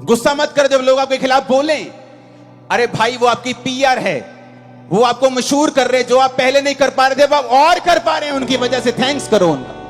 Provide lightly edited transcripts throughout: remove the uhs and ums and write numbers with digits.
गुस्सा मत कर जब लोग आपके खिलाफ बोलें। अरे भाई, वो आपकी पीआर है, वो आपको मशहूर कर रहे, जो आप पहले नहीं कर पा रहे थे अब आप और कर पा रहे हैं, उनकी वजह से थैंक्स करो उनका।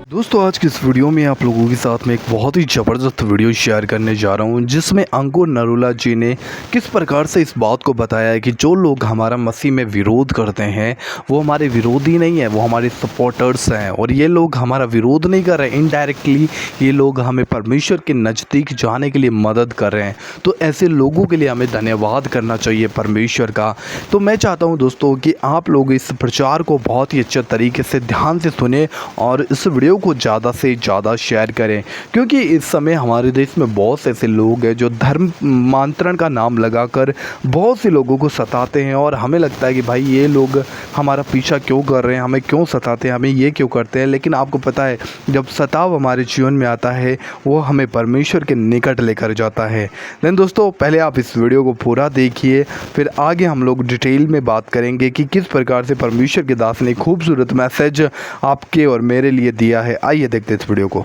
दोस्तों, आज की इस वीडियो में आप लोगों के साथ में एक बहुत ही ज़बरदस्त वीडियो शेयर करने जा रहा हूं, जिसमें अंकुर नरूला जी ने किस प्रकार से इस बात को बताया है कि जो लोग हमारा मसीह में विरोध करते हैं वो हमारे विरोधी नहीं है, वो हमारे सपोर्टर्स हैं। और ये लोग हमारा विरोध नहीं कर रहे, इनडायरेक्टली ये लोग हमें परमेश्वर के नज़दीक जाने के लिए मदद कर रहे हैं। तो ऐसे लोगों के लिए हमें धन्यवाद करना चाहिए परमेश्वर का। तो मैं चाहता हूँ दोस्तों कि आप लोग इस प्रचार को बहुत ही अच्छे तरीके से ध्यान से सुने और इस वीडियो को ज़्यादा से ज़्यादा शेयर करें, क्योंकि इस समय हमारे देश में बहुत से ऐसे लोग हैं जो धर्मांतरण का नाम लगाकर बहुत से लोगों को सताते हैं। और हमें लगता है कि भाई ये लोग हमारा पीछा क्यों कर रहे हैं, हमें क्यों सताते हैं, हमें ये क्यों करते हैं। लेकिन आपको पता है, जब सताव हमारे जीवन में आता है वो हमें परमेश्वर के निकट लेकर जाता है। लेकिन दोस्तों, पहले आप इस वीडियो को पूरा देखिए, फिर आगे हम लोग डिटेल में बात करेंगे कि किस प्रकार से परमेश्वर के दास ने खूबसूरत मैसेज आपके और मेरे लिए दिया है। आइए देखते इस वीडियो को।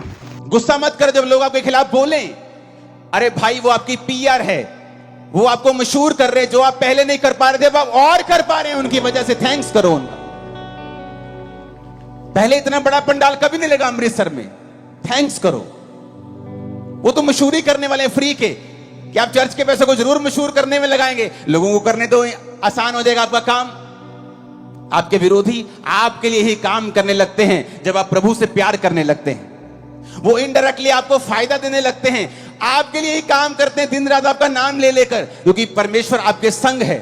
गुस्सा मत कर जब लोग आपके खिलाफ बोलें। अरे भाई, वो आपकी पीआर है, वो आपको मशहूर कर रहे, जो आप पहले नहीं कर पा रहे थे अब आप और कर पा रहे हैं, उनकी वजह से थैंक्स करो उनका। पहले इतना बड़ा पंडाल कभी नहीं लगा अमृतसर में, थैंक्स करो। वो तो मशहूरी करने वाले हैं फ्री के, कि आप चर्च के पैसे को जरूर मशहूर करने में लगाएंगे, लोगों को करने तो आसान हो जाएगा आपका काम। आपके विरोधी आपके लिए ही काम करने लगते हैं जब आप प्रभु से प्यार करने लगते हैं। वो इनडायरेक्टली आपको फायदा देने लगते हैं, आपके लिए ही काम करते हैं दिन रात आपका नाम ले लेकर, क्योंकि परमेश्वर आपके संग है।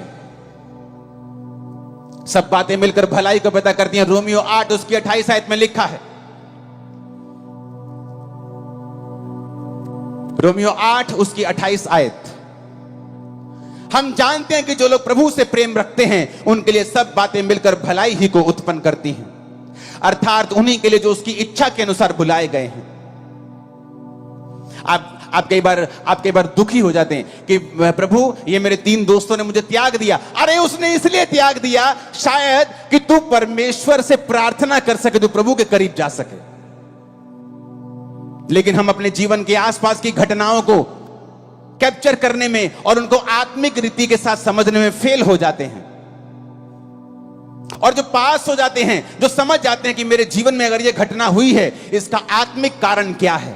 सब बातें मिलकर भलाई को पैदा करती हैं। रोमियो 8 उसकी 28 आयत में लिखा है, रोमियो 8 उसकी 28 आयत। हम जानते हैं कि जो लोग प्रभु से प्रेम रखते हैं उनके लिए सब बातें मिलकर भलाई ही को उत्पन्न करती हैं, अर्थात उन्हीं के लिए जो उसकी इच्छा के अनुसार बुलाए गए हैं। आप कई बार दुखी हो जाते हैं कि प्रभु, ये मेरे 3 दोस्तों ने मुझे त्याग दिया। अरे उसने इसलिए त्याग दिया शायद कि तू परमेश्वर से प्रार्थना कर सके, तू प्रभु के करीब जा सके। लेकिन हम अपने जीवन के आसपास की घटनाओं को कैप्चर करने में और उनको आत्मिक रीति के साथ समझने में फेल हो जाते हैं, और जो पास हो जाते हैं, जो समझ जाते हैं कि मेरे जीवन में अगर यह घटना हुई है इसका आत्मिक कारण क्या है।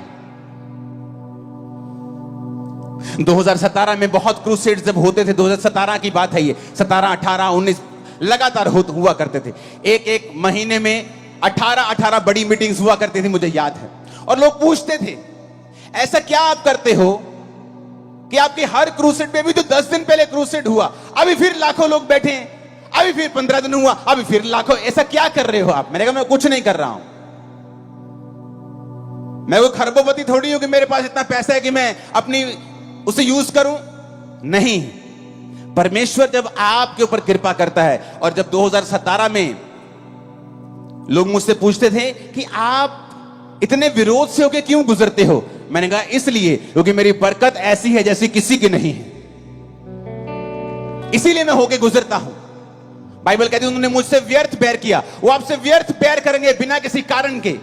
2017 में बहुत क्रूसेड्स जब होते थे, 2017 की बात है ये, 17, 18, 19 लगातार हुआ करते थे। एक महीने में 18 बड़ी मीटिंग्स हुआ करती थी, मुझे याद है। और लोग पूछते थे, ऐसा क्या आप करते हो कि आपके हर क्रूसेड में भी तो 10 दिन पहले क्रूसेड हुआ, अभी फिर लाखों लोग बैठे हैं, अभी फिर 15 दिन हुआ, अभी फिर लाखों, ऐसा क्या कर रहे हो आप? मैंने कहा मैं कुछ नहीं कर रहा हूं, मैं वो खरबोपति थोड़ी हूं कि मेरे पास इतना पैसा है कि मैं अपनी उसे यूज करूं। नहीं, परमेश्वर जब आपके ऊपर कृपा करता है। और जब 2017 में लोग मुझसे पूछते थे कि आप इतने विरोध से होके क्यों गुजरते हो, मैंने कहा इसलिए क्योंकि मेरी बरकत ऐसी है जैसी किसी की नहीं है, इसीलिए मैं होके गुजरता हूं। बाइबल कहती है उन्होंने मुझसे व्यर्थ बैर किया, वो आपसे व्यर्थ बैर करेंगे बिना किसी कारण के।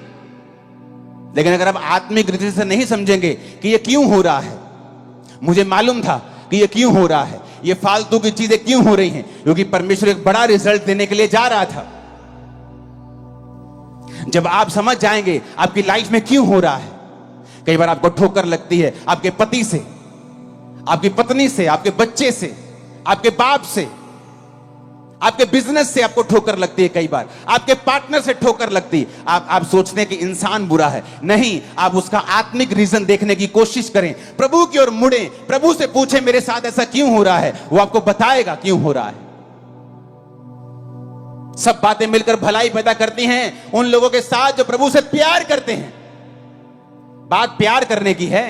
लेकिन अगर आप आत्मिक रीति से नहीं समझेंगे कि ये क्यों हो रहा है, मुझे मालूम था कि ये क्यों हो रहा है, ये फालतू की चीजें क्यों हो रही हैं, क्योंकि परमेश्वर एक बड़ा रिजल्ट देने के लिए जा रहा था। जब आप समझ जाएंगे आपकी लाइफ में क्यों हो रहा है। कई बार आपको ठोकर लगती है आपके पति से, आपकी पत्नी से, आपके बच्चे से, आपके बाप से, आपके बिजनेस से आपको ठोकर लगती है, कई बार आपके पार्टनर से ठोकर लगती है। आप सोचते हैं कि इंसान बुरा है, नहीं, आप उसका आत्मिक रीजन देखने की कोशिश करें, प्रभु की ओर मुड़े, प्रभु से पूछें मेरे साथ ऐसा क्यों हो रहा है, वो आपको बताएगा क्यों हो रहा है। सब बातें मिलकर भलाई पैदा करती हैं उन लोगों के साथ जो प्रभु से प्यार करते हैं। बात प्यार करने की है,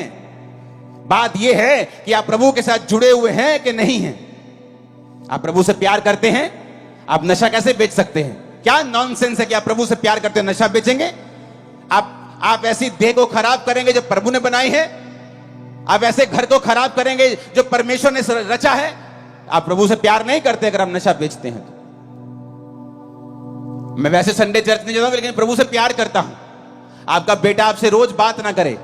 बात यह है कि आप प्रभु के साथ जुड़े हुए हैं कि नहीं हैं। आप प्रभु से प्यार करते हैं, आप नशा कैसे बेच सकते हैं? क्या नॉनसेंस है कि आप प्रभु से प्यार करते हैं नशा बेचेंगे? आप ऐसी देह को खराब करेंगे जो प्रभु ने बनाई है? आप ऐसे घर को खराब करेंगे जो परमेश्वर ने रचा है? आप प्रभु से प्यार नहीं करते अगर आप नशा बेचते हैं तो। मैं वैसे संडे चर्च नहीं जाता हूं, लेकिन प्रभु से प्यार करता हूं। आपका बेटा आपसे रोज बात ना करे,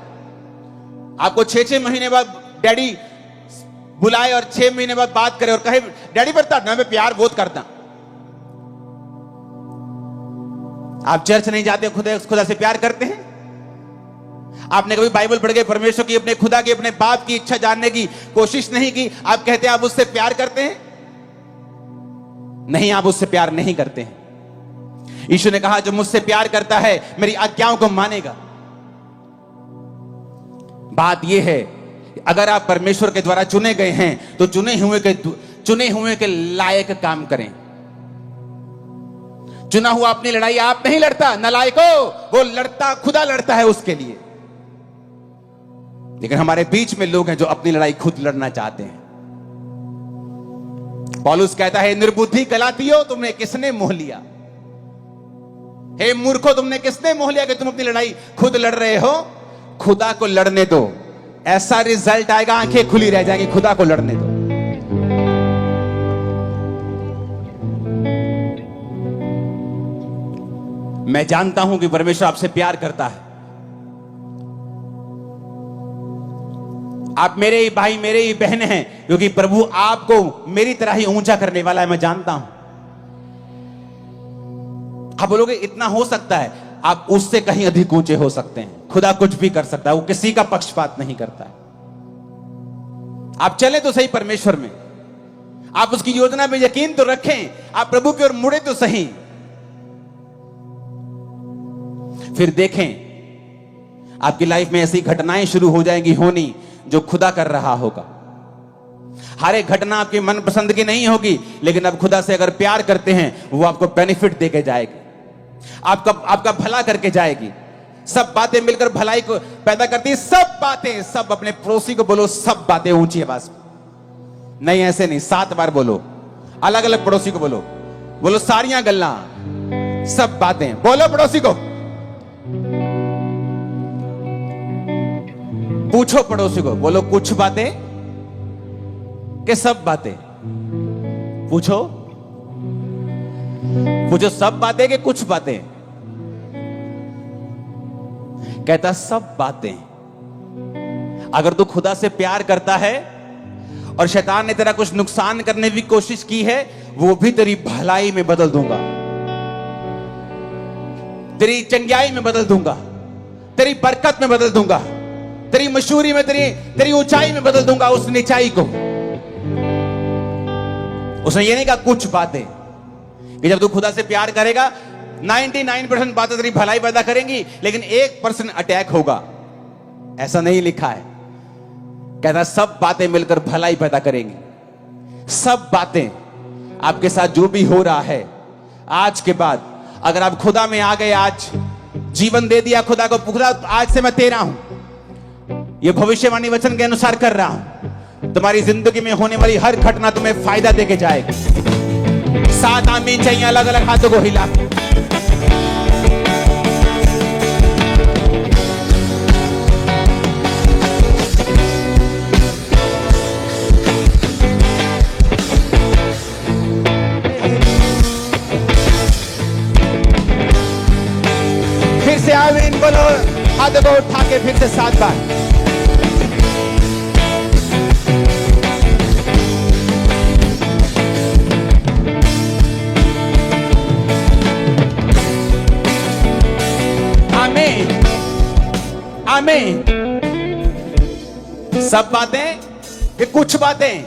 आपको 6-6 महीने बाद डैडी बुलाए और 6 महीने बाद बात करे और कहे डैडी बता ना मैं प्यार बहुत करता। आप चर्च नहीं जाते, खुदा से प्यार करते हैं? आपने कभी बाइबल पढ़ के परमेश्वर की, अपने खुदा की, अपने बाप की इच्छा जानने की कोशिश नहीं की? आप कहते हैं आप उससे प्यार करते हैं? नहीं, आप उससे प्यार नहीं करते हैं। यीशु ने कहा जो मुझसे प्यार करता है मेरी आज्ञाओं को मानेगा। बात यह है अगर आप परमेश्वर के द्वारा चुने गए हैं तो चुने हुए के लायक काम करें। चुना हुआ अपनी लड़ाई आप नहीं लड़ता, नालायको, वो लड़ता, खुदा लड़ता है उसके लिए। लेकिन हमारे बीच में लोग हैं जो अपनी लड़ाई खुद लड़ना चाहते हैं। पौलुस कहता है निर्बुद्धि गलातियों, तुमने किसने मोह लिया? हे मूर्खो, तुमने किसने मोह लिया कि तुम अपनी लड़ाई खुद लड़ रहे हो? खुदा को लड़ने दो, ऐसा रिजल्ट आएगा, आंखें खुली रह जाएंगी। खुदा को लड़ने दो। मैं जानता हूं कि परमेश्वर आपसे प्यार करता है। आप मेरे ही भाई, मेरे ही बहन हैं, क्योंकि प्रभु आपको मेरी तरह ही ऊंचा करने वाला है। मैं जानता हूं। आप बोलोगे इतना हो सकता है, आप उससे कहीं अधिक ऊंचे हो सकते हैं। खुदा कुछ भी कर सकता है, वो किसी का पक्षपात नहीं करता है। आप चले तो सही परमेश्वर में, आप उसकी योजना में यकीन तो रखें, आप प्रभु की ओर मुड़े तो सही। फिर देखें आपकी लाइफ में ऐसी घटनाएं शुरू हो जाएंगी होनी जो खुदा कर रहा होगा। हर एक घटना आपकी मनपसंद की नहीं होगी, लेकिन आप खुदा से अगर प्यार करते हैं वो आपको बेनिफिट देके जाएगी, आपका भला करके जाएगी। सब बातें मिलकर भलाई को पैदा करती है। सब बातें, सब अपने पड़ोसी को बोलो, सब बातें ऊंची आवाज में नहीं, ऐसे नहीं, 7 बार बोलो, अलग अलग पड़ोसी को बोलो, बोलो सारियां गल्ला, सब बातें बोलो पड़ोसी को। पूछो पड़ोसी को, बोलो कुछ बातें कि सब बातें? पूछो सब बातें कि कुछ बातें? कहता सब बातें। अगर तू खुदा से प्यार करता है और शैतान ने तेरा कुछ नुकसान करने की कोशिश की है, वो भी तेरी भलाई में बदल दूंगा, तेरी चंगियाई में बदल दूंगा, तेरी बरकत में बदल दूंगा, तेरी मशहूरी में, तेरी ऊंचाई में बदल दूंगा उस नीचाई को। उसने ये नहीं कहा कुछ बातें, कि जब तू खुदा से प्यार करेगा 99% बातें तेरी भलाई पैदा करेंगी, लेकिन 1% अटैक होगा, ऐसा नहीं लिखा है। कहता सब बातें मिलकर भलाई पैदा करेंगी। सब बातें आपके साथ जो भी हो रहा है आज के बाद, अगर आप खुदा में आ गए, आज जीवन दे दिया खुदा को, खुदा आज से मैं तेरा हूं, ये भविष्यवाणी वचन के अनुसार कर रहा हूं, तुम्हारी जिंदगी में होने वाली हर घटना तुम्हें फायदा देके जाएगी। 7 आमीन चाहिए अलग अलग हाथों को हिला। फिर से आमीन बोलो, हाथों को उठा के फिर से 7 बार। आमीन। सब बातें कि कुछ बातें?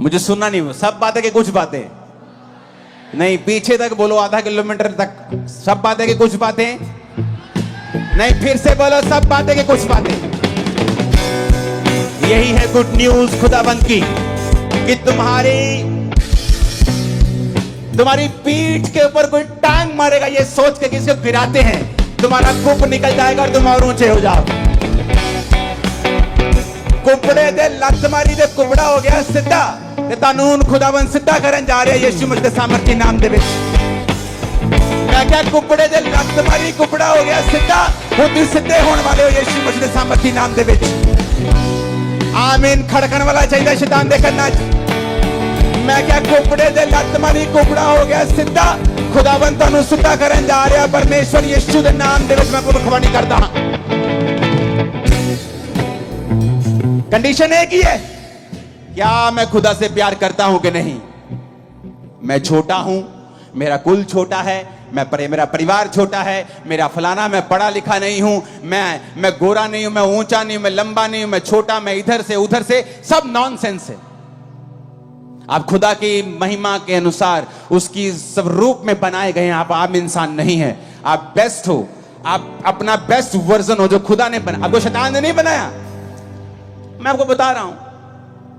मुझे सुनना नहीं, सब बातें कि कुछ बातें? नहीं, पीछे तक बोलो, आधा किलोमीटर तक। सब बातें कि कुछ बातें? नहीं, फिर से बोलो, सब बातें कि कुछ बातें? यही है गुड न्यूज खुदाबंद की, कि तुम्हारी पीठ के ऊपर कोई टांग मारेगा ये सोच के किसी को गिराते हैं, तुम्हारा कुप निकल जाएगा और तुम और ऊंचे हो जाओ। कुपड़े दे लत मारी दे कुपड़ा हो गया सीधा, ते कानून खुदाबंद सीधा करन जा रहे यीशु मसीह दे सामर्थी नाम दे विच। मैं क्या कुपड़े दे लत मारी कुपड़ा हो गया सीधा, खुद ही सीधे होने वाले हो यीशु मसीह दे सामर्थी नाम दे विच। आमीन। खड़कन वाला चाहिए शैतान दे करना। मैं क्या कुकड़े दे लत मारी कुकड़ा हो गया सीधा खुदावन ਤੁਹਾਨੂੰ ਸਿੱਧਾ ਕਰਨ ਜਾ ਰਿਹਾ ਪਰਮੇਸ਼ਵਰ ਯਿਸੂ ਦੇ ਨਾਮ ਦੇ ਵਿੱਚ ਮੈਂ ਭਵਿੱਖਬਾਣੀ ਕਰਦਾ ਹਾਂ कंडीशन एक ही है क्या मैं खुदा से प्यार करता हूं कि नहीं मैं छोटा हूं मेरा कुल छोटा है मेरा परिवार छोटा है मेरा फलाना मैं पढ़ा लिखा नहीं हूं मैं गोरा नहीं हूं मैं ऊंचा नहीं हूं मैं लंबा नहीं हूं मैं छोटा मैं इधर से उधर से सब नॉनसेंस है आप खुदा की महिमा के अनुसार उसकी स्वरूप में बनाए गए हैं आप आम इंसान नहीं है आप बेस्ट हो आप अपना बेस्ट वर्जन हो जो खुदा ने बनाया आपको शैतान ने नहीं बनाया मैं आपको बता रहा हूं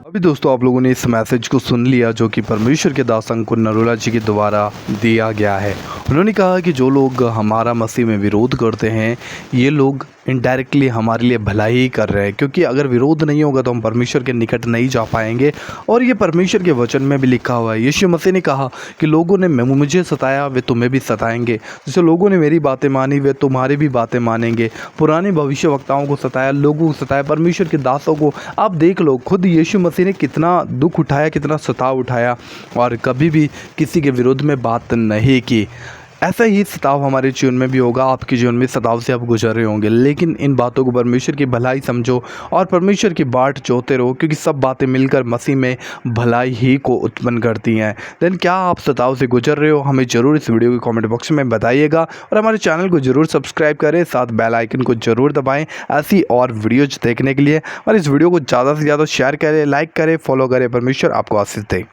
अभी दोस्तों आप लोगों ने इस मैसेज को सुन लिया जो कि परमेश्वर के दास अंकुर नरोला जी के द्वारा दिया गया है। उन्होंने कहा कि जो लोग हमारा मसीह में विरोध करते हैं ये लोग इनडायरेक्टली हमारे लिए भलाई ही कर रहे हैं, क्योंकि अगर विरोध नहीं होगा तो हम परमेश्वर के निकट नहीं जा पाएंगे। और ये परमेश्वर के वचन में भी लिखा हुआ है। यीशु मसीह ने कहा कि लोगों ने मुझे सताया वे तुम्हें भी सताएंगे, जैसे लोगों ने मेरी बातें मानी वे तुम्हारी भी बातें मानेंगे। पुराने भविष्यवक्ताओं को सताया, लोगों को सताया, परमेश्वर के दासों को। आप देख लो खुद यीशु मसीह ने कितना दुख उठाया, कितना सताव उठाया और कभी भी किसी के विरोध में बात नहीं की। ऐसा ही सताव हमारे जीवन में भी होगा। आपके जीवन में सताव से आप गुजर रहे होंगे, लेकिन इन बातों को परमेश्वर की भलाई समझो और परमेश्वर की बाट जोते रहो, क्योंकि सब बातें मिलकर मसीह में भलाई ही को उत्पन्न करती हैं। देन क्या आप सताव से गुजर रहे हो? हमें ज़रूर इस वीडियो के कमेंट बॉक्स में बताइएगा और हमारे चैनल को ज़रूर सब्सक्राइब करें, साथ बेल आइकन को ज़रूर दबाएँ ऐसी और वीडियोज़ देखने के लिए। और इस वीडियो को ज़्यादा से ज़्यादा शेयर करें, लाइक करें, फॉलो करें। परमेश्वर आपको आशीष दे।